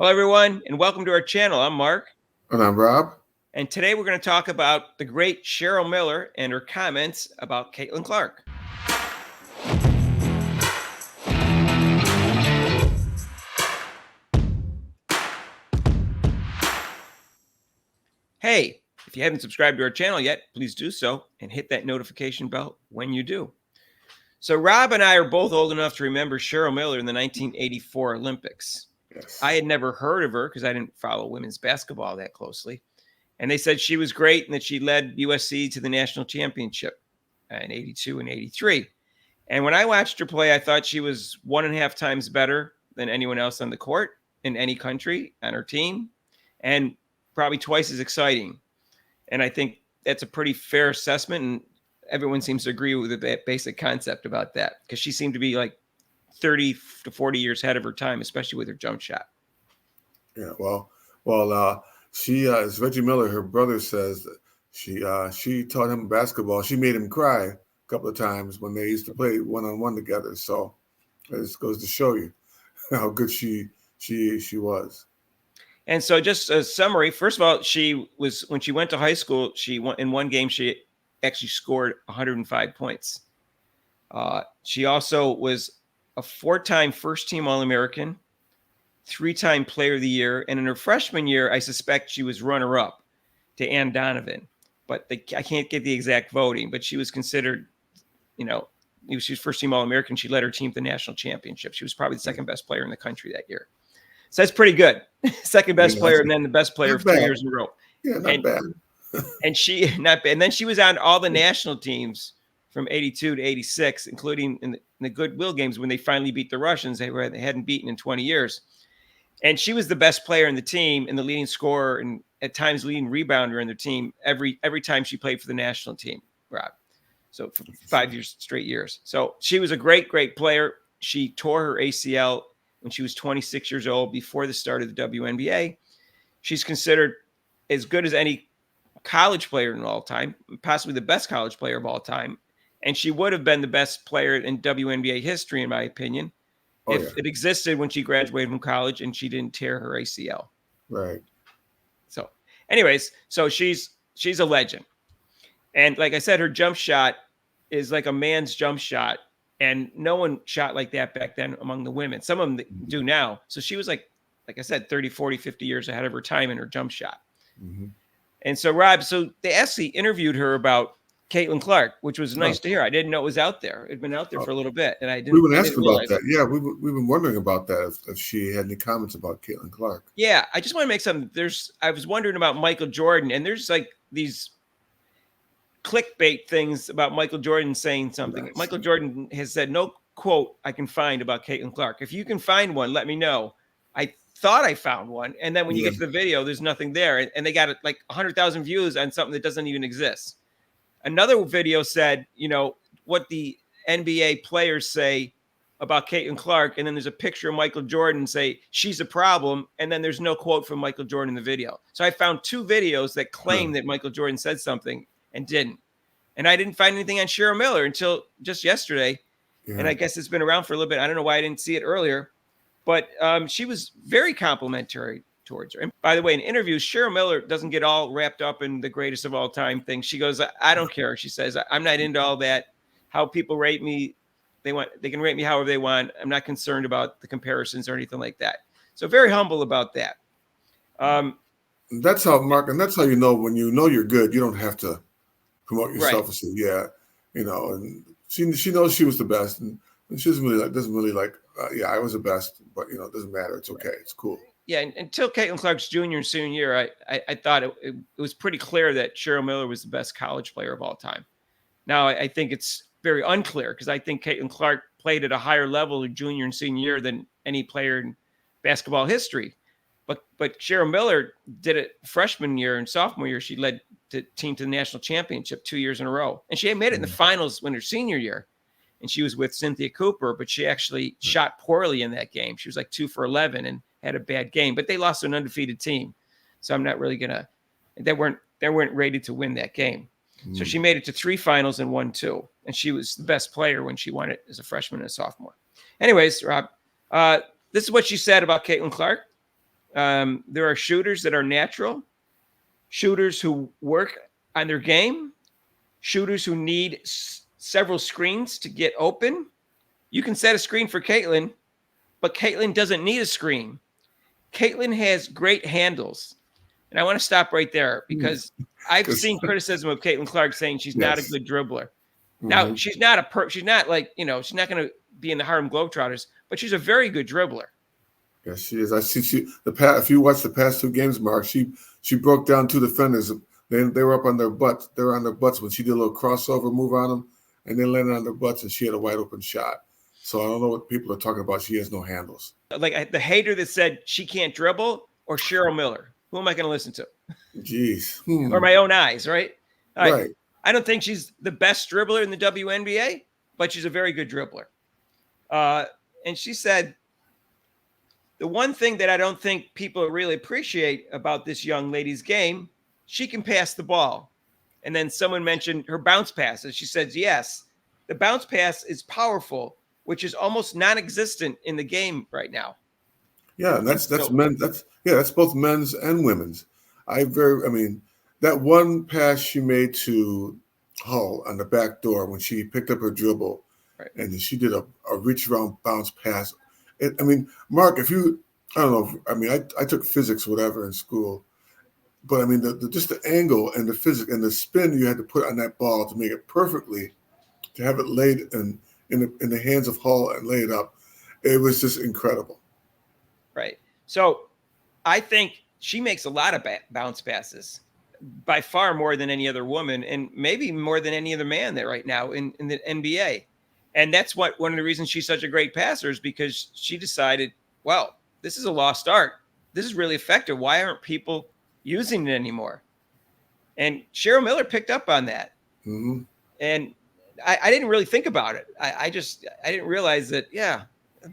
Hello, everyone, and welcome to our channel. I'm Mark. And I'm Rob. And today we're going to talk about the great Cheryl Miller and her comments about Caitlin Clark. Hey, if you haven't subscribed to our channel yet, please do so and hit that notification bell when you do. So Rob and I are both old enough to remember Cheryl Miller in the 1984 Olympics. Yes. I had never heard of her because I didn't follow women's basketball that closely. And they said she was great and that she led USC to the national championship in 82 and 83. And when I watched her play, I thought she was 1.5 times better than anyone else on the court in any country on her team, and probably twice as exciting. And I think that's a pretty fair assessment. And everyone seems to agree with the basic concept about that because she seemed to be like 30 to 40 years ahead of her time, especially with her jump shot. Yeah, she as Reggie Miller, her brother, says that she taught him basketball. She made him cry a couple of times when they used to play one-on-one together. So this goes to show you how good she was. And so, just a summary. First of all, when she went to high school, in one game she actually scored 105 points. She also was a 4-time first-team All-American, 3-time Player of the Year, and in her freshman year, I suspect she was runner-up to Ann Donovan. But I can't get the exact voting. But she was considered, she was first-team All-American. She led her team to the national championship. She was probably the second best player in the country that year. So that's pretty good. Second best player, and then the best player of 2 years in a row. Yeah, not bad. And then she was on all the national teams from 82 to 86, including in the Goodwill games when they finally beat the Russians. They hadn't beaten in 20 years. And she was the best player in the team and the leading scorer and at times leading rebounder in their team every time she played for the national team, Rob. So for 5 straight years. So she was a great, great player. She tore her ACL when she was 26 years old before the start of the WNBA. She's considered as good as any college player in all time, possibly the best college player of all time. And she would have been the best player in WNBA history, in my opinion, if it existed when she graduated from college and she didn't tear her ACL. Right. So anyways, so she's a legend. And like I said, her jump shot is like a man's jump shot. And no one shot like that back then among the women. Some of them do now. So she was like I said, 30, 40, 50 years ahead of her time in her jump shot. Mm-hmm. And so, Rob, they actually interviewed her about Caitlin Clark, which was nice to hear. I didn't know it was out there. It had been out there for a little bit. And I didn't. We've been asking about that. Yeah, we've been wondering about that, if she had any comments about Caitlin Clark. Yeah, I just want to make something. I was wondering about Michael Jordan, and there's like these clickbait things about Michael Jordan saying something. Nice. Michael Jordan has said no quote I can find about Caitlin Clark. If you can find one, let me know. I thought I found one, and then when you get to the video, there's nothing there, and they got like 100,000 views on something that doesn't even exist. Another video said, what the NBA players say about Caitlin Clark, and then there's a picture of Michael Jordan say she's a problem, and then there's no quote from Michael Jordan in the video. So I found 2 videos that claim that Michael Jordan said something and didn't. And I didn't find anything on Cheryl Miller until just yesterday. Yeah. And I guess it's been around for a little bit. I don't know why I didn't see it earlier, but she was very complimentary towards her. And by the way, in interviews, Cheryl Miller doesn't get all wrapped up in the greatest of all time thing. She goes, I don't care. She says, I'm not into all that. How people rate me, they can rate me however they want. I'm not concerned about the comparisons or anything like that. So very humble about that. That's how, Mark, and that's how when you're good, you don't have to promote yourself and say, and she knows she was the best, and she doesn't really like, I was the best, but it doesn't matter. It's okay. It's cool. Yeah, until Caitlin Clark's junior and senior year, I thought it was pretty clear that Cheryl Miller was the best college player of all time. Now, I think it's very unclear because I think Caitlin Clark played at a higher level in junior and senior year than any player in basketball history. But Cheryl Miller did it freshman year and sophomore year. She led the team to the national championship 2 years in a row. And she had made it in the finals when her senior year. And she was with Cynthia Cooper, but she actually shot poorly in that game. She was like 2 for 11 and had a bad game. But they lost to an undefeated team. So I'm not really going to – they weren't rated to win that game. So she made it to 3 finals and won 2. And she was the best player when she won it as a freshman and a sophomore. Anyways, Rob, this is what she said about Caitlin Clark. There are shooters that are natural, shooters who work on their game, shooters who need several screens to get open. You can set a screen for Caitlin, but Caitlin doesn't need a screen. Caitlin has great handles. And I want to stop right there because I've seen criticism of Caitlin Clark saying she's not a good dribbler. Now, she's not she's not like, she's not going to be in the Harlem Globetrotters, but she's a very good dribbler. Yes, she is. I see if you watch the past 2 games, Mark, she broke down 2 defenders. They were up on their butts. They were on their butts when she did a little crossover move on them, and they landed on their butts, and she had a wide open shot. So I don't know what people are talking about. She has no handles. Like the hater that said she can't dribble, or Cheryl Miller. Who am I going to listen to? Jeez. Or my own eyes, right? Right. I don't think she's the best dribbler in the WNBA, but she's a very good dribbler. And she said, the one thing that I don't think people really appreciate about this young lady's game, she can pass the ball. And then someone mentioned her bounce passes. She says, yes, the bounce pass is powerful, which is almost non-existent in the game right now. Yeah, and that's men. That's both men's and women's. That one pass she made to Hull on the back door when she picked up her dribble, right, and she did a reach around bounce pass. Mark, I don't know. I took physics, whatever, in school, but just the angle and the physics and the spin you had to put on that ball to make it perfectly, to have it laid in the hands of Hull and lay it up, it was just incredible. Right. So I think she makes a lot of bounce passes, by far more than any other woman, and maybe more than any other man there right now in the NBA. And that's one of the reasons she's such a great passer is because she decided, well, this is a lost art. This is really effective. Why aren't people using it anymore? And Cheryl Miller picked up on that. Mm-hmm. And I didn't really think about it. I didn't realize that, yeah,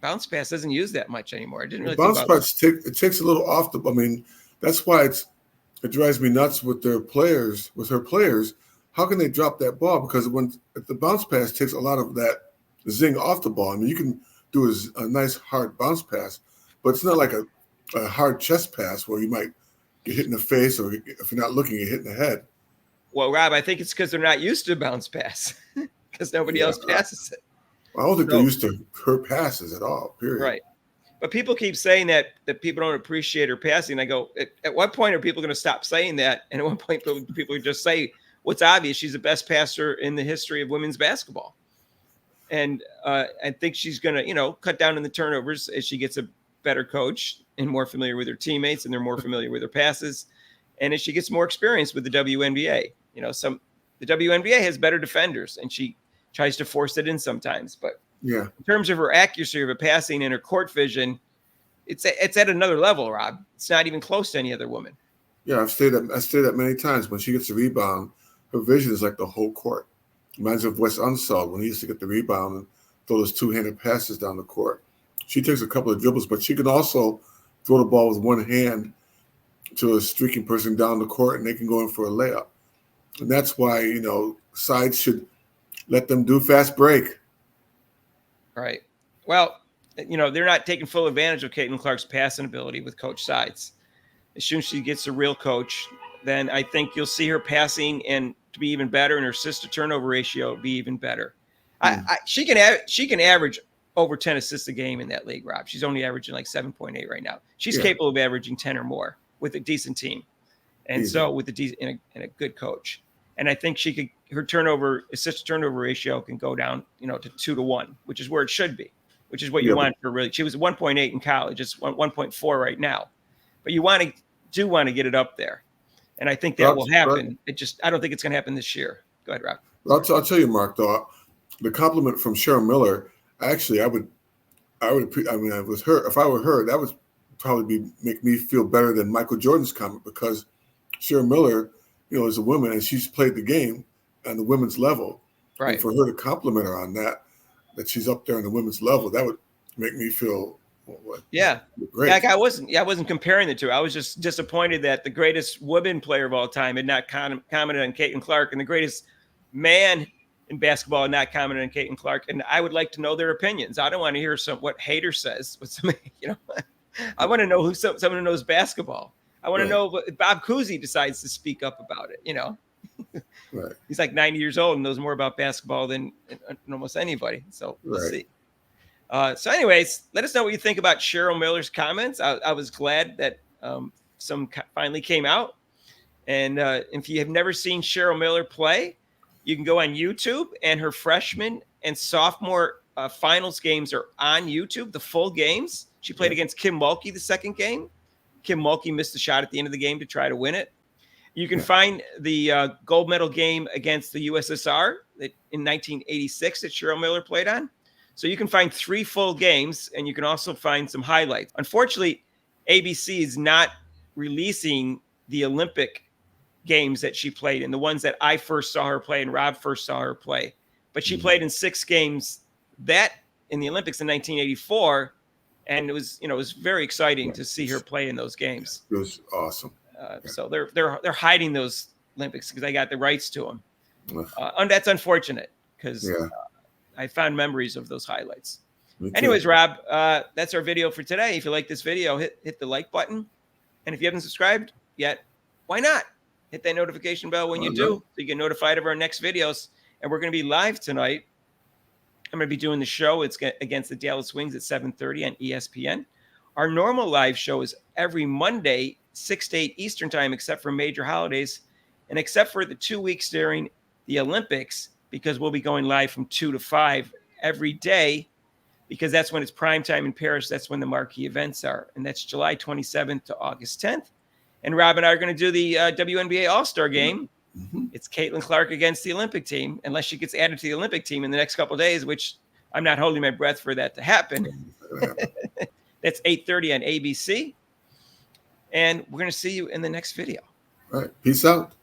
bounce pass doesn't use that much anymore. I didn't really think about bounce pass it takes a little off the. That's why it drives me nuts with her players. How can they drop that ball? Because if the bounce pass takes a lot of that zing off the ball. You can do a nice hard bounce pass, but it's not like a hard chest pass where you might get hit in the face, or if you're not looking, you hit in the head. Well, Rob, I think it's because they're not used to bounce pass because nobody else passes it. I don't think they're used to her passes at all, period. Right. But people keep saying that people don't appreciate her passing. I go, at what point are people going to stop saying that? And at what point people just say what's obvious? She's the best passer in the history of women's basketball. And I think she's going to, cut down on the turnovers as she gets a better coach and more familiar with her teammates, and they're more familiar with her passes. And as she gets more experience with the WNBA, the WNBA has better defenders, and she tries to force it in sometimes. But yeah, in terms of her accuracy of her passing and her court vision, it's at another level, Rob. It's not even close to any other woman. Yeah, I stayed that many times. When she gets a rebound, her vision is like the whole court. Reminds me of Wes Unseld when he used to get the rebound and throw those two-handed passes down the court. She takes a couple of dribbles, but she can also throw the ball with one hand to a streaking person down the court, and they can go in for a layup. And that's why, sides should let them do fast break. Right. Well, they're not taking full advantage of Caitlin Clark's passing ability with Coach Sides. As soon as she gets a real coach, then I think you'll see her passing and to be even better, and her assist to turnover ratio be even better. She can average over 10 assists a game in that league, Rob. She's only averaging like 7.8 right now. She's capable of averaging 10 or more with a decent team, and so with a good coach. And I think her assist to turnover ratio can go down, to 2-1, which is where it should be, which is what you want for really. She was 1.8 in college. It's 1.4 right now, but you want to get it up there. And I think that will happen. I don't think it's going to happen this year. Go ahead, Rob. I'll tell you, Mark, though, the compliment from Cheryl Miller, actually, with her, if I were her, that would probably make me feel better than Michael Jordan's comment, because Cheryl Miller, is a woman, and she's played the game on the women's level. Right. And for her to compliment her on that she's up there on the women's level, that would make me feel great. Like I wasn't comparing the two. I was just disappointed that the greatest women player of all time had not commented on Caitlin Clark, and the greatest man in basketball had not commented on Caitlin Clark. And I would like to know their opinions. I don't want to hear what hater says. What somebody, I want to know who someone who knows basketball. I want to Right. know if Bob Cousy decides to speak up about it. Right. He's like 90 years old and knows more about basketball than almost anybody. So we'll Right. see. So, anyways, let us know what you think about Cheryl Miller's comments. I was glad that some finally came out. And if you have never seen Cheryl Miller play, you can go on YouTube, and her freshman and sophomore finals games are on YouTube, the full games. She played against Kim Mulkey the second game. Kim Mulkey missed the shot at the end of the game to try to win it. You can find the gold medal game against the USSR in 1986 that Cheryl Miller played on. So you can find 3 full games, and you can also find some highlights. Unfortunately, ABC is not releasing the Olympic games that she played in, the ones that I first saw her play and Rob first saw her play. But she played in 6 games in the Olympics in 1984, and it was very exciting to see her play in those games. It was awesome. So they're hiding those Olympics because they got the rights to them. And that's unfortunate because I found memories of those highlights. Anyways, Rob, that's our video for today. If you like this video, hit the like button. And if you haven't subscribed yet, why not? Hit that notification bell when you do, so you get notified of our next videos. And we're going to be live tonight. I'm going to be doing the show. It's against the Dallas Wings at 7:30 on ESPN. Our normal live show is every Monday, 6 to 8 Eastern time, except for major holidays, and except for the 2 weeks during the Olympics, because we'll be going live from 2 to 5 every day, because that's when it's prime time in Paris. That's when the marquee events are, and that's July 27th to August 10th. And Rob and I are going to do the WNBA All-Star game. It's Caitlin Clark against the Olympic team, unless she gets added to the Olympic team in the next couple of days, which I'm not holding my breath for that to happen. That's 8:30 on ABC. And we're going to see you in the next video. All right. Peace out.